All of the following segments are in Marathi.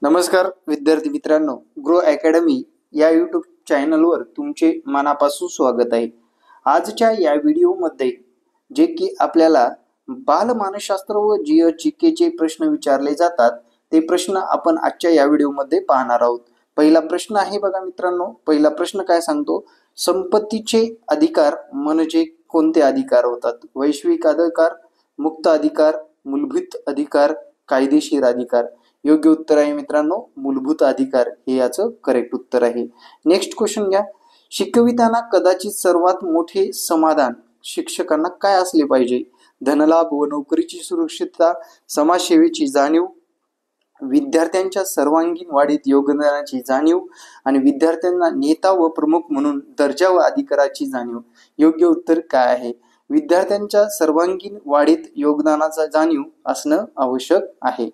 नमस्कार विद्यार्थी मित्रांनो, ग्रो अकॅडमी या यूट्यूब चॅनलवर तुमचे मनापासून स्वागत आहे। आजच्या या व्हिडिओमध्ये जे की आपल्याला बालमानसशास्त्र व जीके प्रश्न विचारले जातात ते प्रश्न आपण आजच्या या व्हिडिओमध्ये पाहणार आहोत। पहिला प्रश्न आहे बघा मित्रांनो, पहिला प्रश्न काय सांगतो, संपत्तीचे अधिकार म्हणजे कोणते अधिकार होतात? वैश्विक अधिकार, मुक्त अधिकार, मूलभूत अधिकार, कायदेशीर अधिकार। योग्य उत्तर आहे मित्रांनो मूलभूत अधिकार हे याचं करेक्ट उत्तर आहे। नेक्स्ट क्वेश्चन घ्या, शिकविताना कदाचित सर्वात मोठे समाधान शिक्षकांना काय असले पाहिजे? धनलाभ व नोकरीची सुरक्षितता, समाजसेवेची जाणीव, विद्यार्थ्यांच्या सर्वांगीण वाढीत योगदानाची जाणीव आणि विद्यार्थ्यांना नेता व प्रमुख म्हणून दर्जा व अधिकाराची जाणीव। योग्य उत्तर काय आहे? विद्यार्थ्यांच्या सर्वांगीण वाढीत योगदानाचा जाणीव असणं आवश्यक आहे।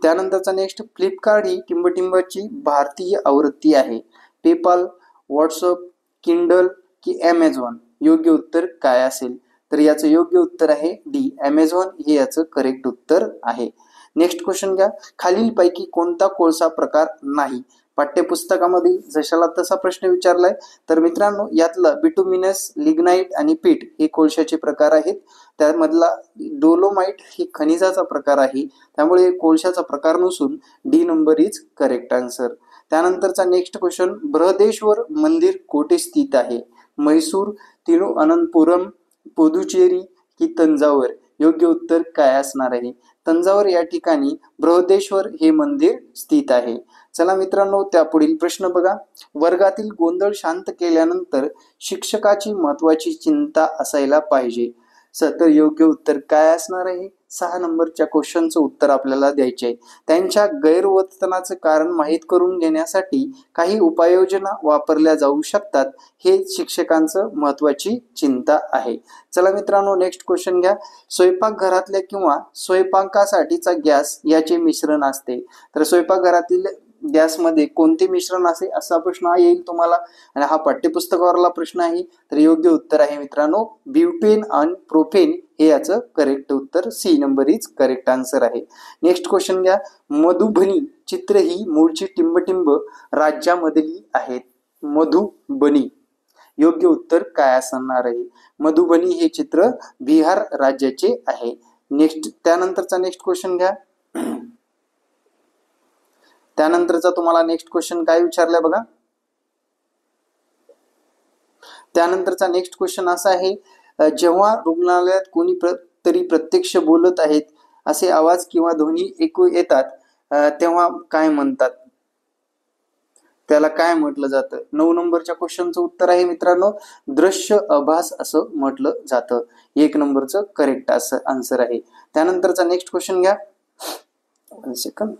त्यानंतरचा नेक्स्ट, फ्लिपकार्ट ही टिंबटिंबची भारतीय आवृत्ती आहे। पेपाल, व्हॉट्सअप, किंडल की ॲमेझॉन? योग्य उत्तर काय असेल? तर याचं योग्य उत्तर आहे डी, ॲमेझॉन हे याचं करेक्ट उत्तर आहे। नेक्स्ट क्वेश्चन घ्या, खालीलपैकी कोणता कोळसा प्रकार नाही? पाठ्यपुस्तकामधील जशाला तसा प्रश्न विचारलाय। तर मित्रांनो यातलं बिटुमिनस, लिग्नाइट आणि पीट हे कोळशाचे प्रकार आहेत। त्यामधला डोलोमाइट हे खनिजाचा प्रकार आहे, त्यामुळे कोळशाचा प्रकार नसून D number is correct answer. त्यानंतरचा नेक्स्ट क्वेश्चन, बृहदेश्वर मंदिर कोठे स्थित आहे? म्हैसूर, तिरुअनंतपुरम, पुदुचेरी की तंजावर? योग्य उत्तर काय असणार आहे? तंजावर या ठिकाणी बृहदेश्वर हे मंदिर स्थित आहे। चला मित्रांनो त्या पुढील प्रश्न बघा, वर्गातील गोंधळ शांत केल्यानंतर शिक्षकाची महत्वाची चिंता असायला पाहिजे। तर योग्य उत्तर काय असणार आहे? 6 नंबरच्या क्वेश्चनचं उत्तर आपल्याला द्यायचे आहे। त्यांच्या गैरवर्तनाचं कारण माहीत करून घेण्यासाठी काही उपाययोजना वापरल्या जाऊ शकतात, हे शिक्षकांचं महत्वाची चिंता आहे। चला मित्रांनो नेक्स्ट क्वेश्चन घ्या, स्वयंपाकघरातल्या किंवा स्वयंपाकासाठीचा गॅस याचे मिश्रण असते। तर स्वयंपाकघरातील गॅसमध्ये कोणते मिश्रण असे असा प्रश्न येईल तुम्हाला, आणि हा पाठ्यपुस्तकावरला प्रश्न आहे। तर योग्य उत्तर आहे मित्रांनो ब्युटेन आणि प्रोपेन हे याचं करेक्ट उत्तर, C number is correct answer आहे। नेक्स्ट क्वेश्चन घ्या, मधुबनी चित्र ही मूळची टिंबटिंब राज्यामधली आहेत। मधुबनी योग्य उत्तर काय असणार आहे? मधुबनी हे चित्र बिहार राज्याचे आहे। नेक्स्ट त्यानंतरचा नेक्स्ट क्वेश्चन घ्या, त्यानंतरचा तुम्हाला नेक्स्ट क्वेश्चन काय विचारलाय बघा, त्यानंतरचा नेक्स्ट क्वेश्चन असा आहे, जेव्हा रुग्णालयात कोणी तरी प्रत्यक्ष बोलत आहेत असे आवाज किंवा ध्वनी ऐकू येतात तेव्हा काय म्हणतात? त्याला काय म्हटलं जातं? 9 नंबरच्या क्वेश्चनचं उत्तर आहे मित्रांनो दृश्य आभास असं म्हटलं जातं। 1 नंबरचं करेक्ट असं आन्सर आहे। त्यानंतरचा नेक्स्ट क्वेश्चन घ्या, 1 सेकंड,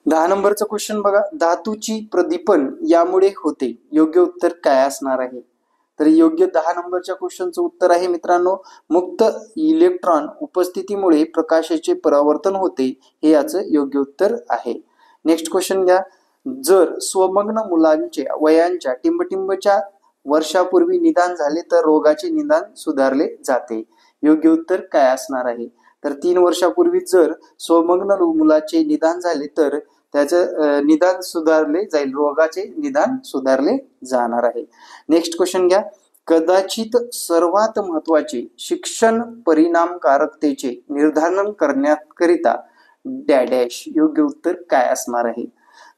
10 नंबरचा क्वेश्चन बघा, धातूची प्रदीपन यामुळे होते। योग्य उत्तर काय असणार आहे? तर योग्य 10 नंबरच्या क्वेश्चनचं उत्तर आहे मित्रांनो मुक्त इलेक्ट्रॉन उपस्थितीमुळे प्रकाशाचे परावर्तन होते, हे याचं योग्य उत्तर आहे। नेक्स्ट क्वेश्चन घ्या, जर स्वमग्न मुलांच्या वयांच्या टिंबटिंबच्या वर्षापूर्वी निदान झाले तर रोगाचे निदान सुधारले जाते। योग्य उत्तर काय असणार आहे? तर 3 वर्षापूर्वी जर स्वमग्न मुलाचे निदान झाले तर त्याचं निदान सुधारले जाईल, रोगाचे निदान सुधारले जाणार आहे। नेक्स्ट क्वेश्चन घ्या, कदाचित सर्वात महत्वाचे शिक्षण परिणामकारकतेचे निर्धारण करण्याकरिता डॅश योग्य उत्तर काय असणार आहे?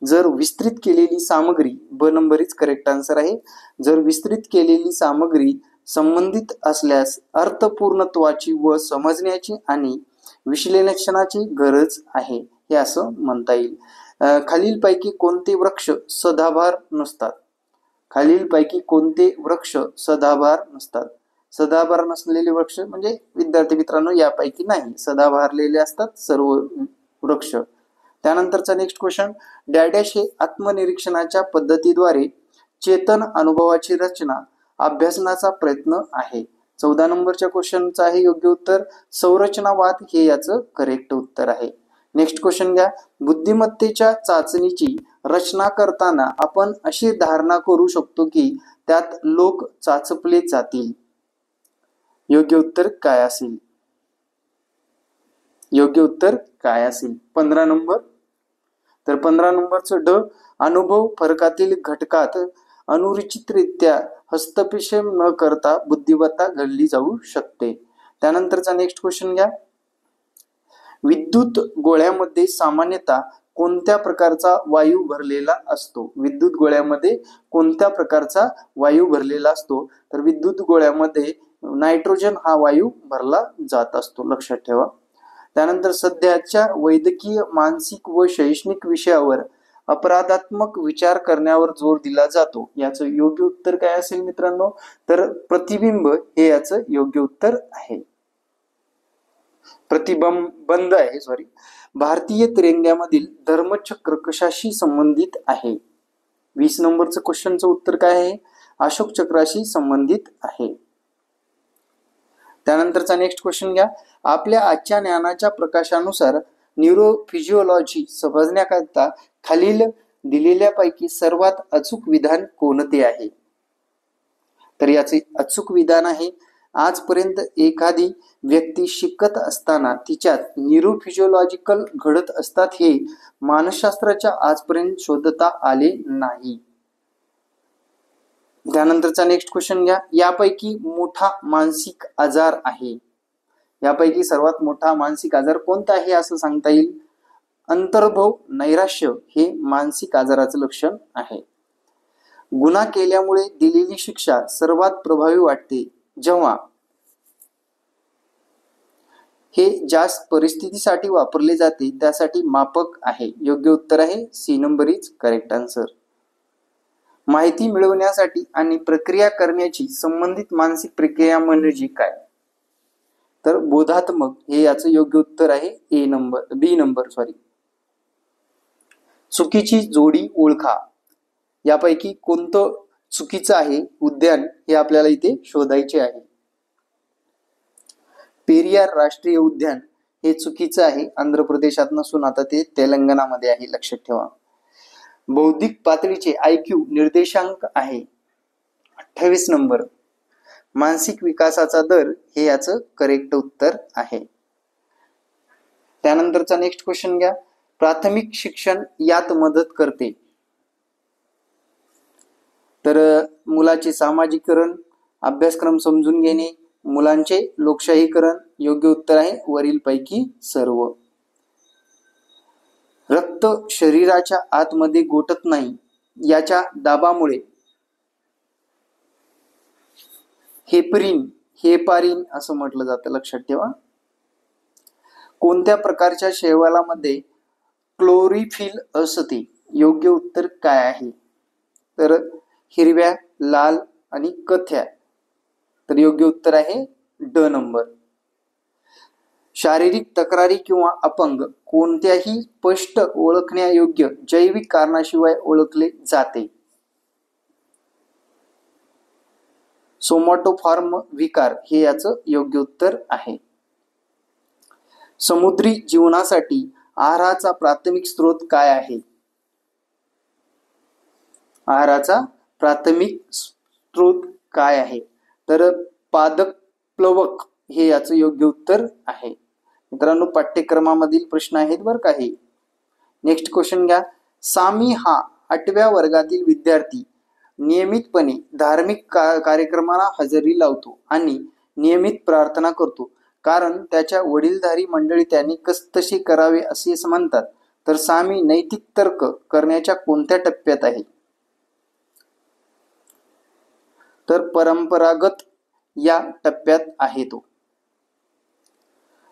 जर विस्तृत केलेली सामग्री, ब नंबर इज करेक्ट आन्सर आहे। जर विस्तृत केलेली सामग्री संबंधित असल्यास अर्थपूर्णत्वाची व समजण्याची आणि विश्लेषणाची गरज आहे, हे असं म्हणता येईल। खालीलपैकी कोणते वृक्ष सदाबहार नसतात? खालीलपैकी कोणते वृक्ष सदाबहार नसतात? सदाबहार नसलेले वृक्ष म्हणजे विद्यार्थी मित्रांनो यापैकी नाही, सदाबहारलेले असतात सर्व वृक्ष। त्यानंतरचा नेक्स्ट क्वेश्चन, डॅडॅश हे आत्मनिरीक्षणाच्या पद्धतीद्वारे चेतन अनुभवाची रचना अभ्यासनाचा प्रयत्न आहे। 14 नंबरच्या क्वेश्चनचं आहे योग्य उत्तर संरचनावाद हे याचं करेक्ट उत्तर आहे। नेक्स्ट क्वेश्चन घ्या, बुद्धिमत्तेच्या चाचणीची रचना करताना आपण अशी धारणा करू शकतो की त्यात लोक चाचपले जातील। योग्य उत्तर काय असेल? योग्य उत्तर काय असेल? 15 नंबर. तर 15 नंबरचं ड, अनुभव फरकातील घटकात अनुचितरित्या हस्तक्षेप न करता बुद्धिमत्ता घडली जाऊ शकते. त्यानंतरचा नेक्स्ट क्वेश्चन घ्या. विद्युत गोळ्यामध्ये सामान्यतः कोणत्या प्रकारचा वायू भरलेला असतो? विद्युत गोळ्यामध्ये कोणत्या प्रकारचा वायू भरलेला असतो? तर विद्युत गोळ्यामध्ये नायट्रोजन हा वायू भरला जात असतो, लक्षात ठेवा. त्यानंतर सध्याच्या वैद्यकीय, मानसिक व शैक्षणिक विषयावर अपराधात्मक विचार करण्यावर जोर दिला जातो. याचं योग्य उत्तर काय असेल मित्रांनो? तर प्रतिबिंब हे याचं योग्य उत्तर आहे. प्रतिबंध आहे, सॉरी. भारतीय तिरंग्यामधील धर्मचक्र कशाशी संबंधित आहे? 20 नंबरचं क्वेश्चनचं उत्तर काय आहे? अशोक चक्राशी संबंधित आहे. त्यानंतरचा नेक्स्ट क्वेश्चन घ्या. आपल्या आजच्या ज्ञानाच्या प्रकाशानुसार न्यूरोफिजिओलॉजी समजण्याकरता खालील दिलेल्यापैकी सर्वात अचूक विधान कोणते आहे? तर याचे अचूक विधान आहे, आजपर्यंत एखादी व्यक्ती शिकत असताना तिच्यात न्यूरोफिजिओलॉजिकल घडत असतात हे मानसशास्त्राच्या आजपर्यंत शोधता आले नाही. त्यानंतरचा नेक्स्ट क्वेश्चन घ्या. यापैकी मोठा मानसिक आजार आहे. यापैकी सर्वात मोठा मानसिक आजार कोणता आहे असं सांगता येईल? अंतर्भाव नैराश्य हे मानसिक आजाराचं लक्षण आहे. गुन्हा केल्यामुळे दिलेली शिक्षा सर्वात प्रभावी वाटते जेव्हा हे जास्त परिस्थितीसाठी वापरले जाते त्यासाठी मापक आहे. योग्य उत्तर आहे C number is correct answer. माहिती मिळवण्यासाठी आणि प्रक्रिया करण्याची संबंधित मानसिक प्रक्रिया म्हणजे काय? तर बोधात्मक हे याचं योग्य उत्तर आहे बी नंबर. चुकीची जोडी ओळखा. यापैकी कोणतं चुकीचं आहे उद्यान हे आपल्याला इथे शोधायचे आहे. पेरियार राष्ट्रीय उद्यान हे चुकीचं आहे, आंध्र प्रदेशात नसून आता ते तेलंगणामध्ये आहे, लक्षात ठेवा. बौद्धिक पातळीचे IQ निर्देशांक आहे 28 नंबर. मानसिक विकासाचा दर हे याचं करेक्ट उत्तर आहे. त्यानंतरचा नेक्स्ट क्वेश्चन घ्या. प्राथमिक शिक्षण यात मदत करते. तर मुलाचे सामाजिकरण, अभ्यासक्रम समजून घेणे, मुलांचे लोकशाहीकरण. योग्य उत्तर आहे वरील पैकी सर्व. रक्त शरीराच्या आतमध्ये गोठत नाही याच्या दाबामुळे हेपारिन असं म्हटलं जातं, लक्षात ठेवा. कोणत्या प्रकारच्या शैवालामध्ये क्लोरोफिल असते? योग्य उत्तर काय आहे? तर हिरव्या, लाल आणि कथ्या. तर योग्य उत्तर आहे ड नंबर. शारीरिक तक्रारी किंवा अपंग कोणत्याही स्पष्ट ओळखण्यायोग्य जैविक कारणाशिवाय ओळखले जाते? सोमॅटोफॉर्म विकार हे याचं योग्य उत्तर आहे. समुद्री जीवनासाठी आहाराचा प्राथमिक स्रोत काय आहे? आहाराचा प्राथमिक स्रोत काय आहे? तर पादप प्लवक हे याचं योग्य उत्तर आहे. मित्रांनो, पाठ्यक्रमामधील प्रश्न आहेत बरं का हे. नेक्स्ट क्वेश्चन घ्या. सामी हा 8व्या वर्गातील विद्यार्थी नियमितपणे धार्मिक कार्यक्रमाला हजेरी लावतो आणि नियमित प्रार्थना करतो कारण त्याच्या वडीलधारी मंडळी त्यांनी तसे करावे असे म्हणतात. तर सामी नैतिक तर्क करण्याच्या कोणत्या टप्प्यात आहे? तर परंपरागत या टप्प्यात आहे तो.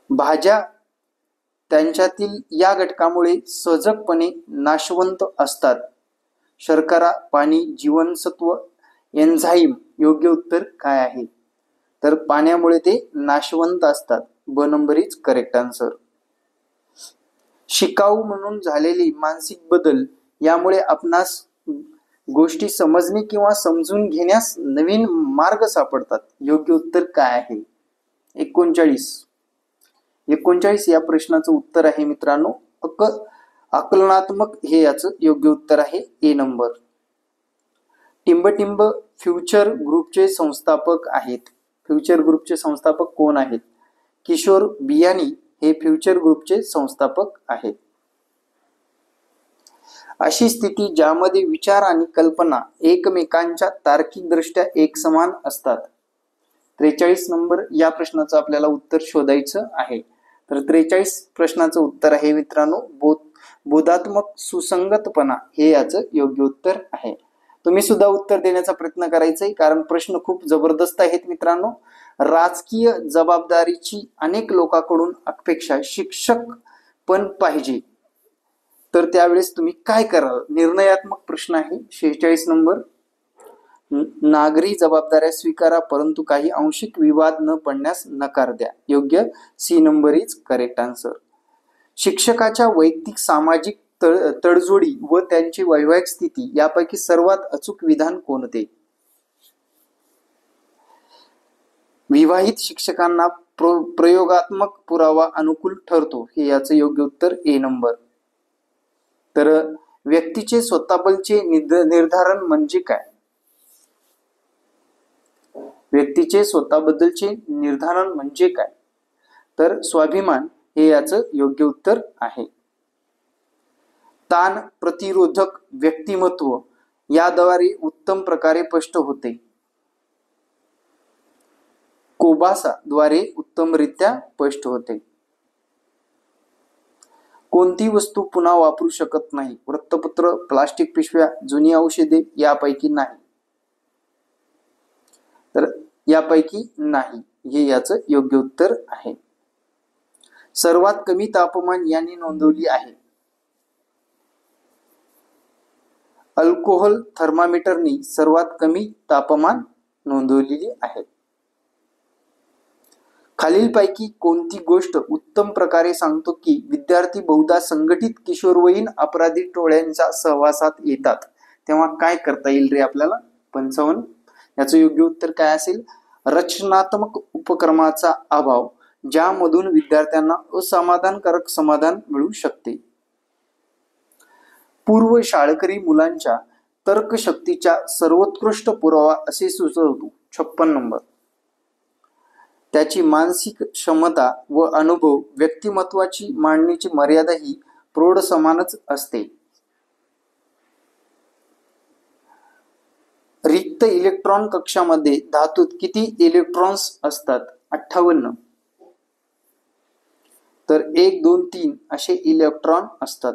भाज्या त्यांच्यातील या घटकामुळे सहजपणे नाशवंत असतात. शर्करा, पाणी, जीवनसत्व, एन्झाईम. योग्य उत्तर काय आहे? तर पाण्यामुळे ते नाशवंत असतात. ब नंबर इज करेक्ट आन्सर. शिकाऊ म्हणून झालेले मानसिक बदल यामुळे आपणास गोष्टी समजणे किंवा समजून घेण्यास नवीन मार्ग सापडतात. योग्य उत्तर काय आहे? 39 या प्रश्नाचं उत्तर आहे मित्रांनो आकलनात्मक हे याचं योग्य उत्तर आहे ए नंबर. टिंबटिंब फ्युचर ग्रुपचे संस्थापक आहेत. फ्युचर ग्रुपचे संस्थापक कोण आहेत? किशोर बियाणी, हे फ्युचर ग्रुपचे संस्थापक आहेत. अशी स्थिती ज्यामध्ये विचार आणि कल्पना एकमेकांच्या तार्किकदृष्ट्या एकसमान असतात. 43 नंबर या प्रश्नाचं आपल्याला उत्तर शोधायचं आहे. तर 43 प्रश्नाचं उत्तर आहे मित्रांनो, बोधात्मक सुसंगतपणा हे याचं योग्य उत्तर आहे. तुम्ही सुद्धा उत्तर देण्याचा प्रयत्न करायचा आहे, कारण प्रश्न खूप जबरदस्त आहेत मित्रांनो. राजकीय जबाबदारीची अनेक लोकांकडून अपेक्षा शिक्षक पण पाहिजे, तर त्यावेळेस तुम्ही काय कराल? निर्णयात्मक प्रश्न आहे. 46 नंबर, नागरी जबाबदाऱ्या स्वीकारा परंतु काही आंशिक विवाद न पडण्यास नकार द्या. योग्य C number is correct answer. शिक्षकाच्या वैयक्तिक सामाजिक तडजोडी व त्यांची वैवाहिक स्थिती यापैकी सर्वात अचूक विधान कोणते? विवाहित शिक्षकांना प्रयोगात्मक पुरावा अनुकूल ठरतो, हे याचं योग्य उत्तर ए नंबर. तर व्यक्तीचे स्वतःबद्दलचे निर्धारण म्हणजे काय? व्यक्तीचे स्वतःबद्दलचे निर्धारण म्हणजे काय? तर स्वाभिमान हे याचं योग्य उत्तर आहे. ताण प्रतिरोधक व्यक्तिमत्व याद्वारे उत्तम प्रकारे स्पष्ट होते. कोबासा द्वारे उत्तमरित्या स्पष्ट होते. कोणती वस्तू पुन्हा वापरू शकत नाही? वृत्तपत्र, प्लास्टिक पिशव्या, जुनी औषधे यापैकी नाही. तर यापैकी नाही हे याचं योग्य उत्तर आहे. सर्वात कमी तापमान यांनी नोंदवली आहे. अल्कोहोल थर्मामीटरनी सर्वात कमी तापमान नोंदवलेली आहे. खालीलपैकी कोणती गोष्ट उत्तम प्रकारे सांगतो की विद्यार्थी बहुधा संघटित किशोरवयीन अपराधी टोळ्यांच्या सहवासात येतात तेव्हा काय करता येईल रे आपल्याला? 55. याचं योग्य उत्तर काय असेल? रचनात्मक उपक्रमाचा अभाव ज्यामधून विद्यार्थ्यांना असमाधानकारक समाधान मिळू शकते. पूर्व शाळकरी मुलांच्या तर्कशक्तीचा सर्वोत्कृष्ट पुरावा असे सुचवतो. 56 नंबर. त्याची मानसिक क्षमता व अनुभव व्यक्तिमत्वाची मांडणीची मर्यादा ही प्रौढ समानच असते. रिक्त इलेक्ट्रॉन कक्षामध्ये धातूत किती इलेक्ट्रॉन्स असतात? 58. तर 1, 2, 3 असे इलेक्ट्रॉन असतात.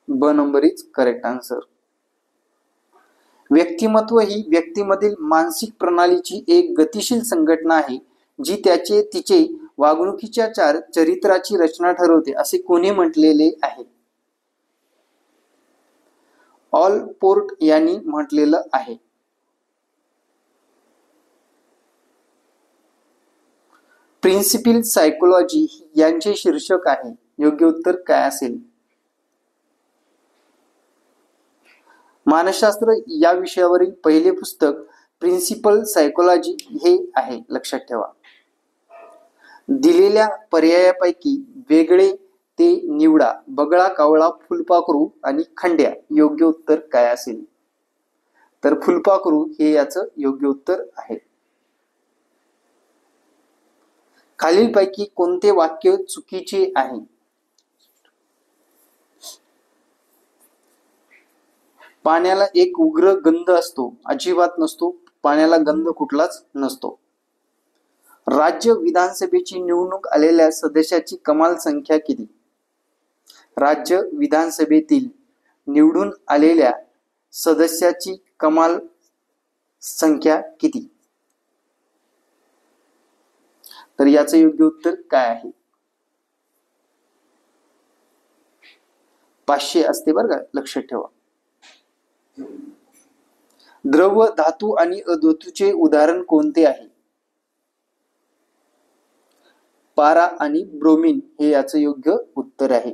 ब नंबर इज करेक्ट आन्सर. व्यक्तिमत्व ही व्यक्तीमधील मानसिक प्रणालीची एक गतिशील संघटना आहे जी तिचे वागणुकीच्या चरित्राची रचना ठरवते असे कोणी म्हटलेले आहे? ऑलपोर्ट यांनी म्हटलेलं आहे. प्रिन्सिपल सायकोलॉजी यांचे शीर्षक आहे. योग्य उत्तर काय असेल? मानसशास्त्र या विषयावरील पहिले पुस्तक प्रिन्सिपल सायकोलॉजी हे आहे, लक्षात ठेवा. दिलेल्या पर्यायापैकी वेगळे ते निवडा. बगळा, कावळा, फुलपाखरू आणि खंड्या. योग्य उत्तर काय असेल? तर फुलपाखरू हे याचं योग्य उत्तर आहे. खालीलपैकी कोणते वाक्य चुकीचे आहे? पाण्याला एक उग्र गंध असतो. अजिबात नसतो. पाण्याला गंध कुठलाच नसतो. राज्य विधानसभेची निवडणूक आलेल्या सदस्याची कमाल संख्या किती? राज्य विधानसभेतील निवडून आलेल्या सदस्याची कमाल संख्या किती? तर याचं योग्य उत्तर काय आहे? 500 असते बरं का, लक्षात ठेवा. द्रव, धातू आणि अधातूचे उदाहरण कोणते आहे? पारा आणि ब्रोमीन हे याचं योग्य उत्तर आहे.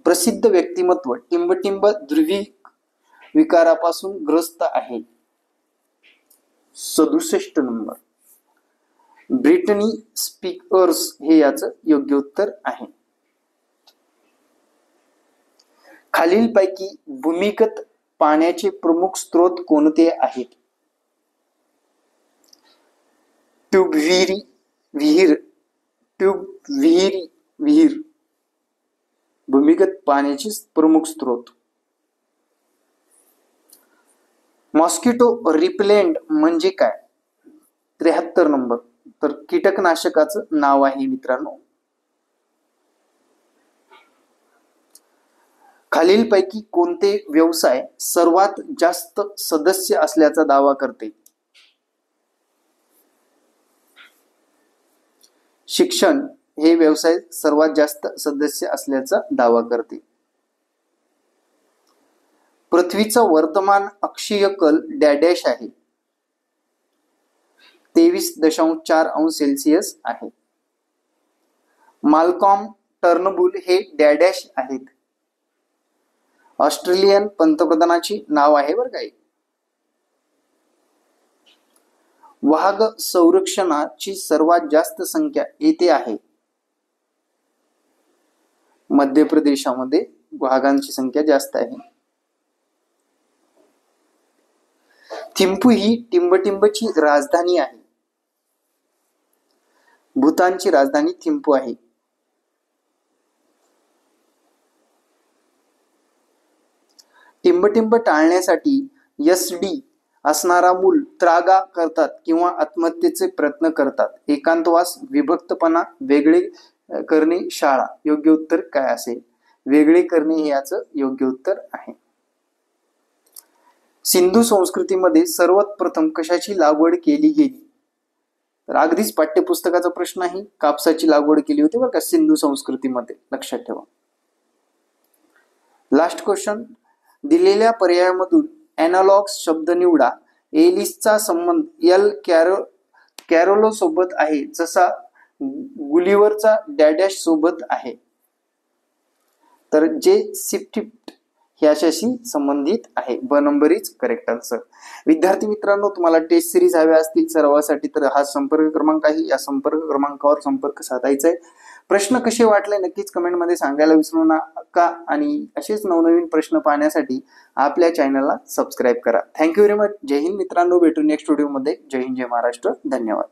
प्रसिद्ध व्यक्तिमत्व टिंबटिंब ध्रुविक विकारापासून ग्रस्त आहे. 67 नंबर. ब्रिटनी स्पीकर्स हे याचं योग्य उत्तर आहे. खालीलपैकी भूमिगत पाण्याचे प्रमुख स्रोत कोणते आहेत? ट्यूब, विहीर, ट्यूब विहीर भूमिगत पाण्याचे प्रमुख स्रोत. मॉस्किटो रिपेलेंट म्हणजे काय? 73 नंबर. तर कीटकनाशकाचं नाव आहे मित्रांनो. खालीलपैकी कोणते व्यवसाय सर्वात जास्त सदस्य असल्याचा दावा करते? शिक्षण हे व्यवसाय सर्वात जास्त सदस्य असल्याचा दावा करते. पृथ्वीचा वर्तमान अक्षीय कल डॅश आहे. 23.4 अंश सेल्सिअस आहे. माल्कॉम टर्नबुल हे डॅश आहेत. ऑस्ट्रेलियन पंतप्रधानाचे नाव आहे बरं काय. वाघ संरक्षणाची सर्वात जास्त संख्या येथे आहे. मध्य प्रदेशामध्ये वाघांची संख्या जास्त आहे. थिंपू ही टिंबटिंबची राजधानी आहे. भूतानची राजधानी थिंपू आहे. टिंबटिंब टाळण्यासाठी SD असणारा मूल त्रागा करतात किंवा आत्महत्येचे प्रयत्न करतात. एकांतवास, विभक्तपणा, वेगळे करणे, शाळा. योग्य उत्तर काय असेल? वेगळे करणे हे याचं योग्य उत्तर आहे. सिंधू संस्कृतीमध्ये सर्वात प्रथम कशाची लागवड केली गेली? तर अगदीच पाठ्यपुस्तकाचा प्रश्न आहे. कापसाची लागवड केली होती बरं का सिंधू संस्कृतीमध्ये, लक्षात ठेवा. Last question. दिलेल्या पर्यायामधून एनालॉग शब्द निवडा. एलिसचा संबंध एल कॅरोलो सोबत आहे जसा गुलिव्हरचा डॅश सोबत आहे. तर जे सिप्टिप्ट ह्याच्याशी संबंधित आहे. ब नंबर इज करेक्ट आन्सर. विद्यार्थी मित्रांनो, तुम्हाला टेस्ट सिरीज हव्या असतील सरावासाठी तर हा संपर्क क्रमांक आहे. या संपर्क क्रमांकावर संपर्क साधायचा आहे. प्रश्न कसे वाटले नक्कीच कमेंटमध्ये सांगायला विसरू नका आणि असेच नवनवीन प्रश्न पाहण्यासाठी आपल्या चॅनलला सबस्क्राईब करा. Thank you very much. जय हिंद मित्रांनो. भेटू नेक्स्ट व्हिडिओमध्ये. जय हिंद, जय महाराष्ट्र. धन्यवाद.